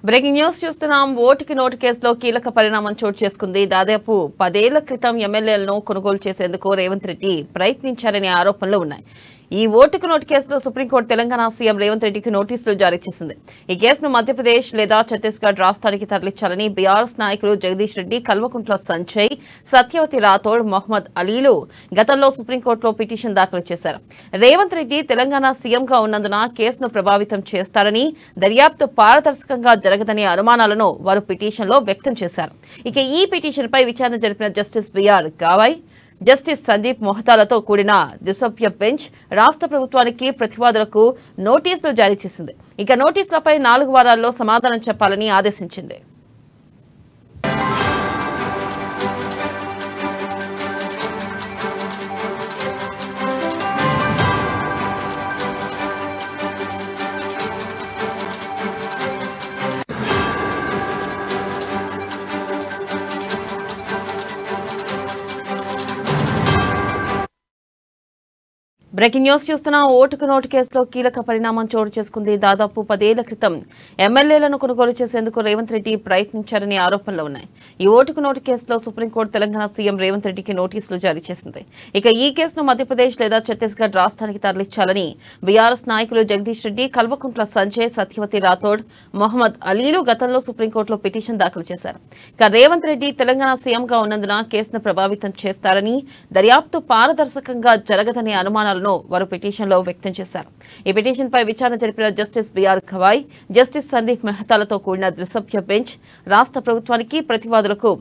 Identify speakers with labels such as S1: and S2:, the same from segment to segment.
S1: Breaking news చూస్తున్నాం. ఓటుకి note కేసులో కీలక పరిణామం చోటు చేసుకుంది. దాదాపు 10 ఏళ్ల క్రితం ఎమ్మెల్యేలను కొనుగోలు చేసేందుకు రేవంత్ రెడ్డి ప్రయత్నించారనే ఆరోపణలు ఉన్నాయి. ఈ ఓటుకు నోటు కేసులో సుప్రీంకోర్టు తెలంగాణ సీఎం రేవంత్ రెడ్డికి నోటీసులు జారీ చేసింది. ఈ కేసును మధ్యప్రదేశ్ లేదా ఛత్తీస్గఢ్ రాష్ట్రానికి తరలించాలని బీఆర్ఎస్ నాయకులు జగదీష్ రెడ్డి, కల్వకుంట్ల సంజయ్, సత్యవతి రాథోడ్, మొహమ్మద్ అలీలు గతంలో సుప్రీంకోర్టులో పిటిషన్ దాఖలు చేశారు. రేవంత్ రెడ్డి తెలంగాణ సీఎంగా ఉన్నందున కేసును ప్రభావితం చేస్తారని, దర్యాప్తు పారదర్శకంగా జరగదనే అనుమానాలను వారు పిటిషన్లో వ్యక్తం చేశారు. ఇక ఈ పిటిషన్పై విచారణ జరిపిన justice B R Gavai, justice Sandeep మెహతాలతో కూడిన ద్విసభ్య బెంచ్ రాష్ట్ర ప్రభుత్వానికి, ప్రతివాదులకు నోటీసులు జారీ చేసింది. ఇక నోటీసులపై 4 వారాల్లో సమాధానం చెప్పాలని ఆదేశించింది. బ్రేకింగ్ న్యూస్ చూస్తున్నాం. ఓటుకు నోటు కేసులో కీలక పరిణామం చోటు చేసుకుంది. దాదాపు 10 ఏళ్ల క్రితం ఎమ్మెల్యేలను కొనుగోలు చేసేందుకు రేవంత్ రెడ్డి ప్రయత్నించారనే ఆరోపణలు ఉన్నాయి. ఈ ఓటుకు నోటు కేసులో సుప్రీంకోర్టు తెలంగాణ సీఎం రేవంత్ రెడ్డికి నోటీసులు జారీ చేసింది. ఇక ఈ కేసును మధ్యప్రదేశ్ లేదా ఛత్తీస్గఢ్ రాష్ట్రానికి తరలించాలని బీఆర్ఎస్ నాయకులు జగదీష్ రెడ్డి, కల్వకుంట్ల సంజయ్, సత్యవతి రాథోడ్, మొహమ్మద్ అలీలు గతంలో సుప్రీంకోర్టులో పిటిషన్ దాఖలు చేశారు. ఇక రేవంత్ రెడ్డి తెలంగాణ సీఎంగా ఉన్నందున కేసును ప్రభావితం చేస్తారని, దర్యాప్తు పారదర్శకంగా జరగదనే అనుమానాలను వారు పిటిషన్లో వ్యక్తం చేశారు. ఈ పిటిషన్పై విచారణ జరిపిన justice B R Gavai, justice Sandeep మెహతాలతో కూడిన ద్విసభ్య బెంచ్ రాష్ట్ర ప్రభుత్వానికి, ప్రతివాదులకు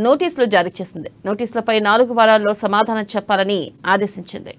S1: నోటీసులు జారీ చేసింది. నోటీసులపై 4 వారాల్లో సమాధానం చెప్పాలని ఆదేశించింది.